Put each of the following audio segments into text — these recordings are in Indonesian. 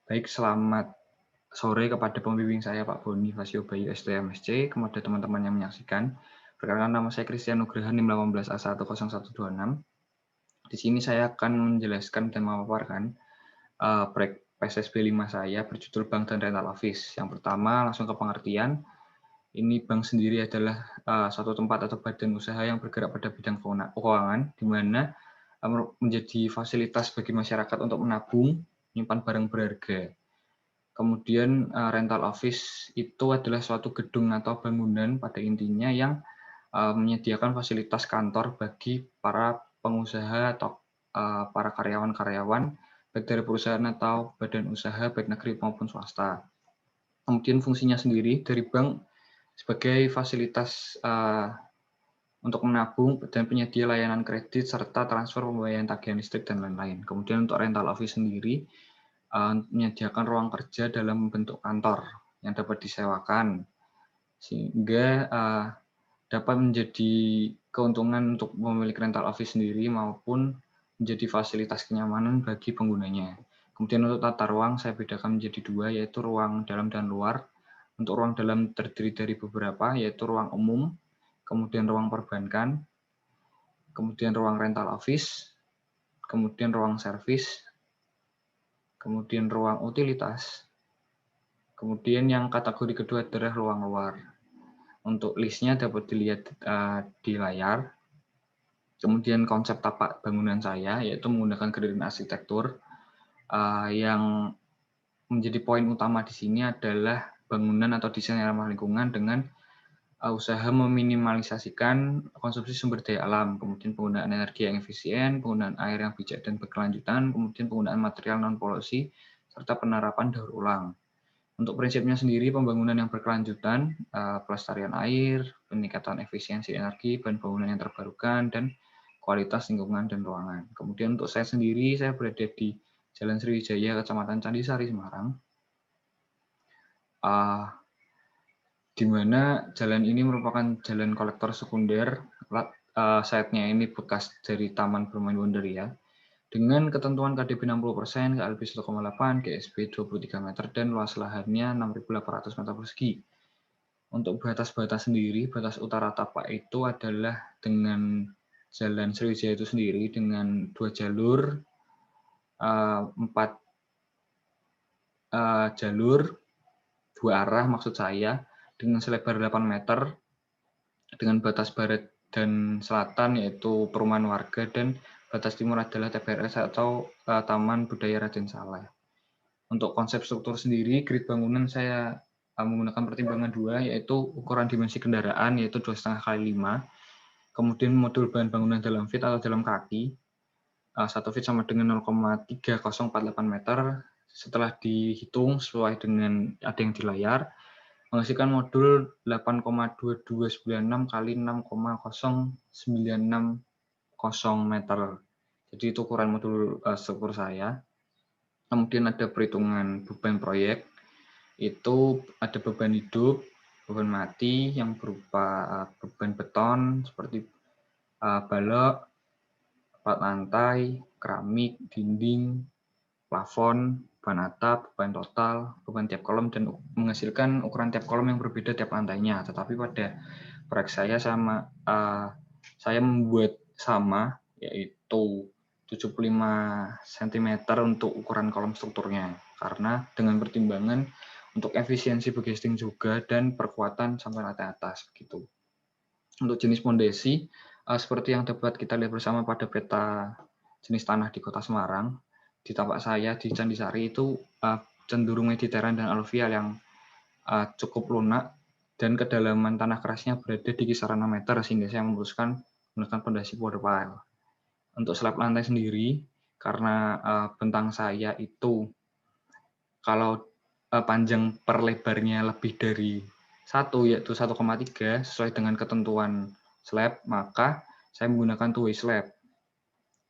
Baik, selamat sore kepada pembimbing saya Pak Boni Fasio Bayu STMSC, kepada teman-teman yang menyaksikan. Perkenalkan, nama saya Christian Nugraha NIM 18A10126. Di sini saya akan menjelaskan dan memaparkan proyek PSSB 5 saya berjudul Bank dan Rental Office. Yang pertama, langsung ke pengertian. Ini bank sendiri adalah suatu tempat atau badan usaha yang bergerak pada bidang keuangan, di mana menjadi fasilitas bagi masyarakat untuk menabung, menyimpan barang berharga. Kemudian rental office itu adalah suatu gedung atau bangunan pada intinya yang menyediakan fasilitas kantor bagi para pengusaha atau para karyawan-karyawan baik dari perusahaan atau badan usaha baik negeri maupun swasta. Kemudian fungsinya sendiri dari bank sebagai fasilitas untuk menabung dan penyedia layanan kredit serta transfer pembayaran tagihan listrik dan lain-lain. Kemudian untuk rental office sendiri menyediakan ruang kerja dalam bentuk kantor yang dapat disewakan, sehingga dapat menjadi keuntungan untuk pemilik rental office sendiri maupun menjadi fasilitas kenyamanan bagi penggunanya. Kemudian untuk tata ruang saya bedakan menjadi dua, yaitu ruang dalam dan luar. Untuk ruang dalam terdiri dari beberapa, yaitu ruang umum, kemudian ruang perbankan, kemudian ruang rental office, kemudian ruang servis, kemudian ruang utilitas, kemudian yang kategori kedua adalah ruang luar. Untuk listnya dapat dilihat di layar. Kemudian konsep tapak bangunan saya yaitu menggunakan gradient arsitektur. Yang menjadi poin utama di sini adalah bangunan atau desain ramah lingkungan dengan usaha meminimalisasikan konsumsi sumber daya alam, kemudian penggunaan energi yang efisien, penggunaan air yang bijak dan berkelanjutan, kemudian penggunaan material non-polusi, serta penerapan daur ulang. Untuk prinsipnya sendiri, pembangunan yang berkelanjutan, pelestarian air, peningkatan efisiensi energi, bahan bangunan yang terbarukan, dan kualitas lingkungan dan ruangan. Kemudian untuk saya sendiri, saya berada di Jalan Sriwijaya, Kecamatan Candisari, Semarang, di mana jalan ini merupakan jalan kolektor sekunder. Site-nya ini bekas dari Taman Bermain Wonderia, dengan ketentuan KDP 60%, KLB 1,8, GSB 23 meter, dan luas lahannya 6.800 meter persegi. Untuk batas-batas sendiri, batas utara tapak itu adalah dengan Jalan Sriwijaya itu sendiri dengan 2 jalur, 4 jalur, 2 arah maksud saya, dengan selebar 8 meter, dengan batas barat dan selatan yaitu perumahan warga, dan batas timur adalah TPRS atau Taman Budaya Raden Saleh. Untuk konsep struktur sendiri, grid bangunan saya menggunakan pertimbangan dua, yaitu ukuran dimensi kendaraan, yaitu 2,5 kali 5. Kemudian modul bahan bangunan dalam feet atau dalam kaki. 1 feet sama dengan 0,3048 meter. Setelah dihitung sesuai dengan ada yang di layar, menghasilkan modul 8,2296 kali 6,0960 meter. Jadi itu ukuran modul struktur saya. Kemudian ada perhitungan beban proyek, itu ada beban hidup, beban mati yang berupa beban beton seperti balok, plat lantai, keramik, dinding, plafon, beban atap, beban total, beban tiap kolom, dan menghasilkan ukuran tiap kolom yang berbeda tiap lantainya. Tetapi pada proyek saya membuat sama, yaitu 75 cm untuk ukuran kolom strukturnya, karena dengan pertimbangan untuk efisiensi begesting juga dan perkuatan sampai lantai atas begitu. Untuk jenis pondasi seperti yang dapat kita lihat bersama pada peta jenis tanah di Kota Semarang, di tapak saya di Candisari itu cenderung mediterranean dan aluvial yang cukup lunak, dan kedalaman tanah kerasnya berada di kisaran 6 meter, sehingga saya memutuskan menggunakan pondasi border pile. Untuk slab lantai sendiri, karena bentang saya itu kalau panjang per lebarnya lebih dari 1, yaitu 1,3 sesuai dengan ketentuan slab, maka saya menggunakan two-way slab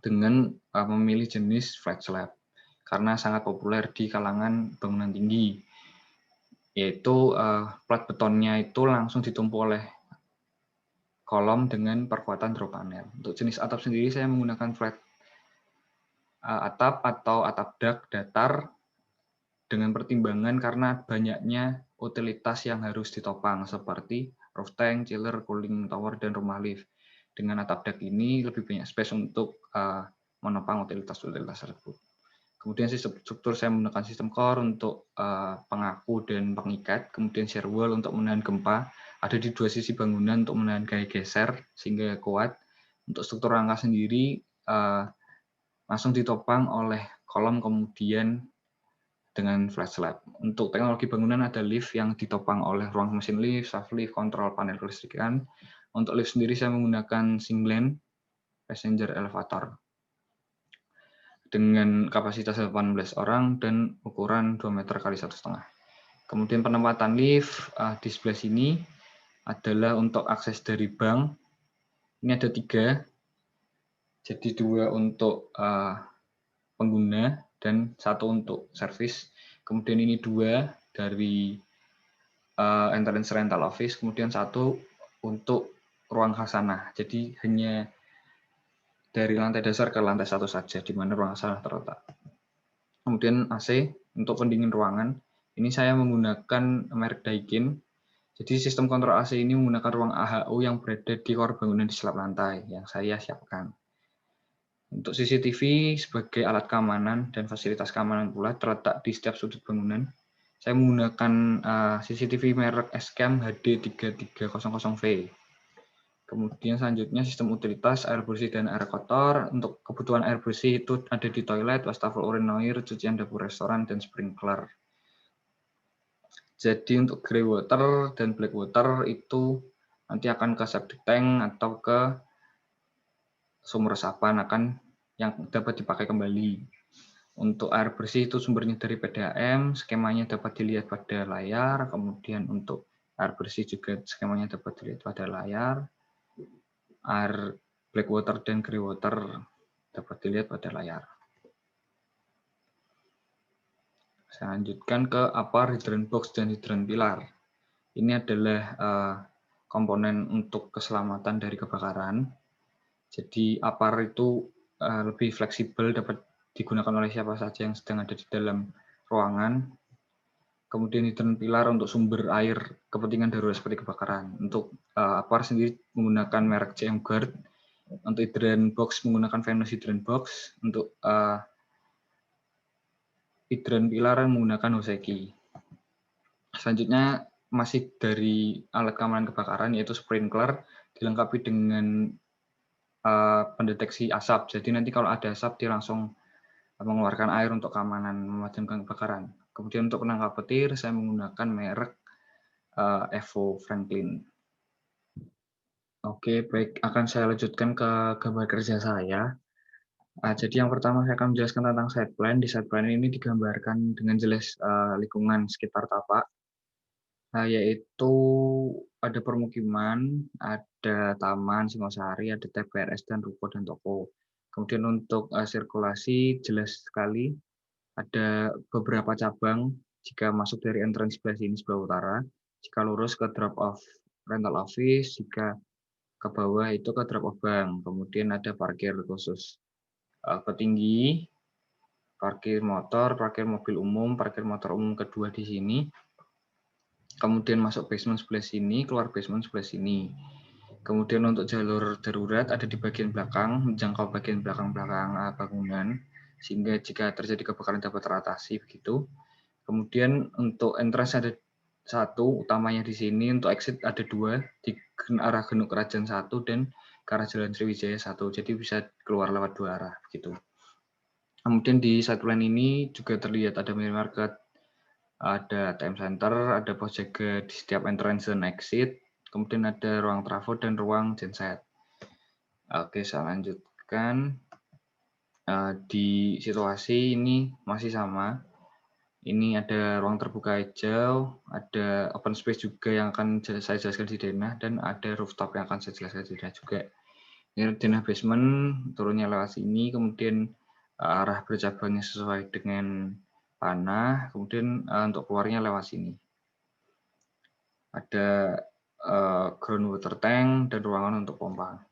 dengan memilih jenis flat slab karena sangat populer di kalangan bangunan tinggi, yaitu plat betonnya itu langsung ditumpu oleh kolom dengan perkuatan drop panel. Untuk jenis atap sendiri saya menggunakan flat atap atau atap dak datar dengan pertimbangan karena banyaknya utilitas yang harus ditopang seperti roof tank, chiller, cooling tower, dan rumah lift. Dengan atap deck ini lebih banyak space untuk menopang utilitas-utilitas tersebut. Kemudian sistem struktur saya menggunakan sistem core untuk pengaku dan pengikat, kemudian shear wall untuk menahan gempa, ada di dua sisi bangunan untuk menahan gaya geser sehingga kuat. Untuk struktur rangka sendiri langsung ditopang oleh kolom kemudian dengan flat slab. Untuk teknologi bangunan ada lift yang ditopang oleh ruang mesin lift, shaft lift, kontrol panel kelistrikan. Untuk lift sendiri saya menggunakan Singland passenger elevator dengan kapasitas 18 orang dan ukuran 2 meter kali 1,5. Kemudian penempatan lift di sebelah sini adalah untuk akses dari bank. Ini ada 3, jadi 2 untuk pengguna dan 1 untuk servis. Kemudian ini 2 dari entrance rental office, kemudian 1 untuk ruang khasanah. Jadi hanya dari lantai dasar ke lantai 1 saja, di mana ruang khasanah terletak. Kemudian AC untuk pendingin ruangan. Ini saya menggunakan merek Daikin. Jadi sistem kontrol AC ini menggunakan ruang AHU yang berada di core bangunan di selap lantai yang saya siapkan. Untuk CCTV sebagai alat keamanan dan fasilitas keamanan pula terletak di setiap sudut bangunan. Saya menggunakan CCTV merek Scam HD3300V. Kemudian selanjutnya sistem utilitas air bersih dan air kotor. Untuk kebutuhan air bersih itu ada di toilet, wastafel urinoir, cucian dapur restoran, dan sprinkler. Jadi untuk grey water dan black water itu nanti akan ke septic tank atau ke sumur resapan yang dapat dipakai kembali. Untuk air bersih itu sumbernya dari PDAM, skemanya dapat dilihat pada layar. Kemudian untuk air bersih juga skemanya dapat dilihat pada layar. Air black water dan grey water dapat dilihat pada layar. Saya lanjutkan ke upper hydrant box dan hydrant pilar. Ini adalah komponen untuk keselamatan dari kebakaran. Jadi upper itu lebih fleksibel, dapat digunakan oleh siapa saja yang sedang ada di dalam ruangan. Kemudian hydrant pilar untuk sumber air kepentingan darurat seperti kebakaran. Untuk upper sendiri menggunakan merek CM Guard. Untuk hydrant box menggunakan Venus hydrant box. Untuk hydrant pilar menggunakan Hoseki. Selanjutnya masih dari alat keamanan kebakaran yaitu sprinkler dilengkapi dengan pendeteksi asap. Jadi nanti kalau ada asap dia langsung mengeluarkan air untuk keamanan memadamkan kebakaran. Kemudian untuk penangkap petir saya menggunakan merek Evo Franklin. Oke, baik, akan saya lanjutkan ke gambar kerja saya. Jadi yang pertama saya akan menjelaskan tentang site plan. Di site plan ini digambarkan dengan jelas lingkungan sekitar tapak, yaitu ada permukiman, ada taman, Singosari, ada TPRS dan ruko dan toko. Kemudian untuk sirkulasi jelas sekali, ada beberapa cabang. Jika masuk dari entrance sebelah sini sebelah utara, jika lurus ke drop off rental office, jika ke bawah itu ke drop off bank. Kemudian ada parkir khusus petinggi, parkir motor, parkir mobil umum, parkir motor umum kedua di sini. Kemudian masuk basement sebelah sini, keluar basement sebelah sini. Kemudian untuk jalur darurat ada di bagian belakang, menjangkau bagian belakang-belakang bangunan, sehingga jika terjadi kebakaran dapat teratasi begitu. Kemudian untuk entrance ada 1, utamanya di sini. Untuk exit ada 2, di arah Genuk Kerajaan 1 dan ke arah Jalan Sriwijaya 1. Jadi bisa keluar lewat 2 arah begitu. Kemudian di side plan ini juga terlihat ada minimarket, ada ATM center, ada pos jaga di setiap entrance dan exit. Kemudian ada ruang trafo dan ruang genset. Oke, saya lanjutkan. Di situasi ini masih sama. Ini ada ruang terbuka hijau, ada open space juga yang akan saya jelaskan di denah, dan ada rooftop yang akan saya jelaskan di denah juga. Ini denah basement, turunnya lewat sini, kemudian arah bercabangnya sesuai dengan panah, kemudian untuk keluarnya lewat sini. Ada groundwater tank dan ruangan untuk pompa.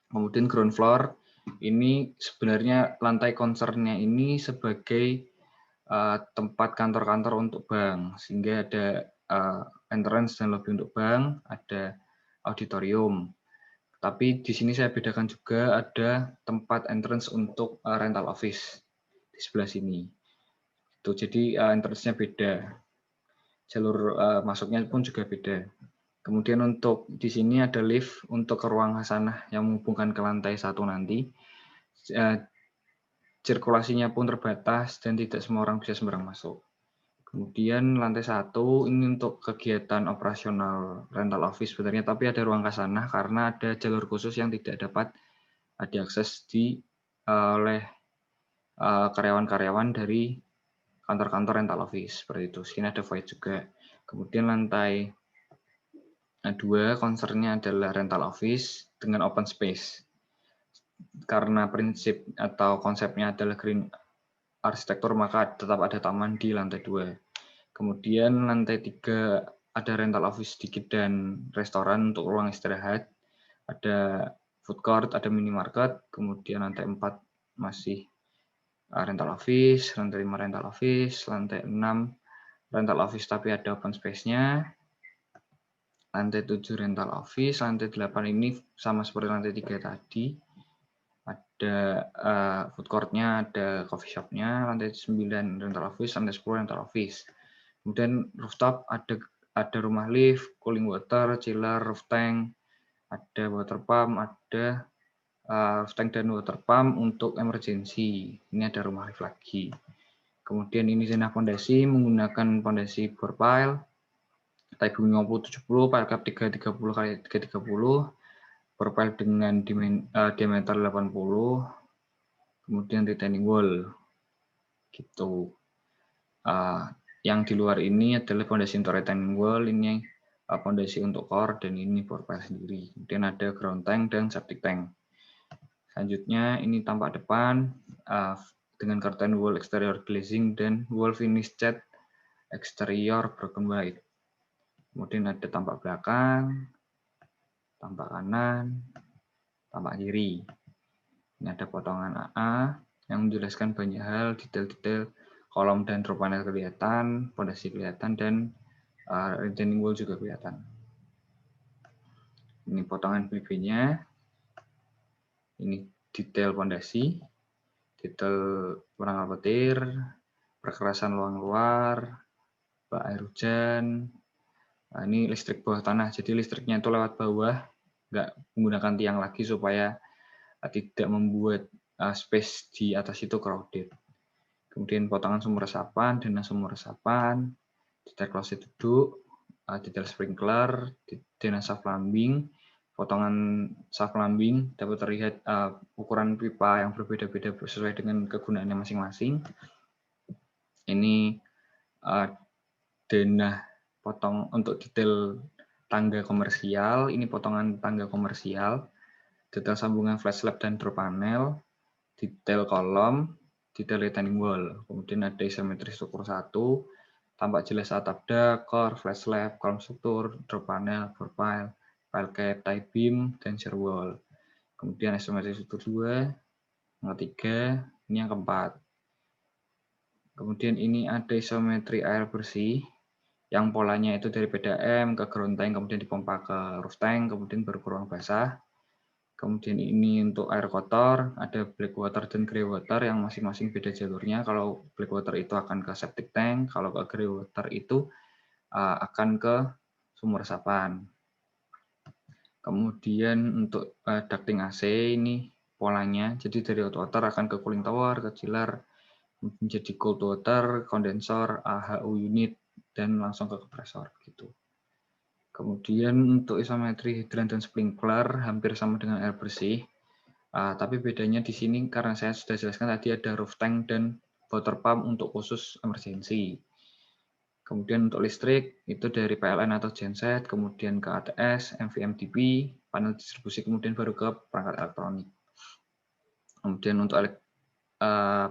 Kemudian ground floor, ini sebenarnya lantai concernnya ini sebagai tempat kantor-kantor untuk bank, sehingga ada entrance dan lobby untuk bank, ada auditorium. Tapi di sini saya bedakan juga ada tempat entrance untuk rental office di sebelah sini. Jadi entrance-nya beda, jalur masuknya pun juga beda. Kemudian untuk di sini ada lift untuk ke ruang khasanah yang menghubungkan ke lantai 1 nanti. Sirkulasinya pun terbatas dan tidak semua orang bisa sembarang masuk. Kemudian lantai 1 ini untuk kegiatan operasional rental office sebenarnya, tapi ada ruang khasanah karena ada jalur khusus yang tidak dapat diakses oleh karyawan-karyawan dari kantor-kantor rental office seperti itu. Sini ada void juga. Kemudian lantai 2 concernnya adalah rental office dengan open space. Karena prinsip atau konsepnya adalah green arsitektur, maka tetap ada taman di lantai 2. Kemudian lantai 3 ada rental office sedikit dan restoran untuk ruang istirahat. Ada food court, ada minimarket. Kemudian lantai 4 masih rental office, lantai 5 rental office, lantai 6 rental office tapi ada open space-nya. Lantai 7 rental office, lantai 8 ini sama seperti lantai 3 tadi. Ada food court-nya, ada coffee shop-nya, lantai 9 rental office, lantai 10 rental office. Kemudian rooftop ada rumah lift, cooling water, chiller, roof tank, ada water pump, ada roof tank dan water pump untuk emergency. Ini ada rumah lift lagi. Kemudian ini zona fondasi menggunakan fondasi bore pile, type 5070, pile cap 330 x 330, bore pile dengan diameter 80, kemudian retaining wall. Gitu. Yang di luar ini adalah fondasi untuk retaining wall, ini fondasi untuk core, dan ini bore pile sendiri. Kemudian ada ground tank dan septic tank. Selanjutnya ini tampak depan dengan curtain wall exterior glazing dan wall finish cat eksterior broken white. Kemudian ada tampak belakang, tampak kanan, tampak kiri. Ini ada potongan AA yang menjelaskan banyak hal, detail-detail kolom dan drop panel kelihatan, fondasi kelihatan, dan retaining wall juga kelihatan. Ini potongan BB-nya. Ini detail fondasi, detail perangkap petir, perkerasan luar, bak air hujan. Nah, ini listrik bawah tanah, jadi listriknya itu lewat bawah, nggak menggunakan tiang lagi supaya tidak membuat space di atas itu crowded. Kemudian potongan sumur resapan, dana sumur resapan, detail kloset duduk, detail sprinkler, dana shaft plumbing, potongan shaft plumbing dapat terlihat ukuran pipa yang berbeda-beda sesuai dengan kegunaannya masing-masing. Ini denah potong untuk detail tangga komersial, ini potongan tangga komersial, detail sambungan flat slab dan drop panel, detail kolom, detail retaining wall. Kemudian ada isometri struktur 1, tampak jelas atap dak, core, flat slab, kolom struktur, drop panel, profile, pile cap, tie beam, dan shear wall. Kemudian isometri struktur 2, yang ketiga, ini yang keempat. Kemudian ini ada isometri air bersih, yang polanya itu dari PDAM ke ground tank, kemudian dipompa ke roof tank, kemudian baru ke ruang basah. Kemudian ini untuk air kotor, ada black water dan grey water yang masing-masing beda jalurnya. Kalau black water itu akan ke septic tank, kalau ke grey water itu akan ke sumur resapan. Kemudian untuk ducting AC ini polanya, jadi dari hot water akan ke cooling tower, ke chiller, menjadi cold water, kondensor, HU unit, dan langsung ke kompresor gitu. Kemudian untuk isometri hidran dan sprinkler hampir sama dengan air bersih, tapi bedanya di sini karena saya sudah jelaskan tadi ada roof tank dan water pump untuk khusus emergency. Kemudian untuk listrik itu dari PLN atau genset, kemudian ke ATS, MVMDP, panel distribusi, kemudian baru ke perangkat elektronik. Kemudian untuk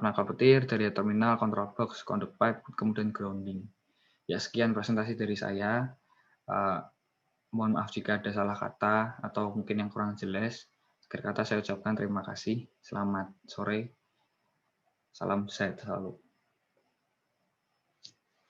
penangkal petir dari terminal, control box, conduit pipe, kemudian grounding. Ya, sekian presentasi dari saya. Mohon maaf jika ada salah kata atau mungkin yang kurang jelas. Akhir kata saya ucapkan terima kasih. Selamat sore. Salam sehat selalu.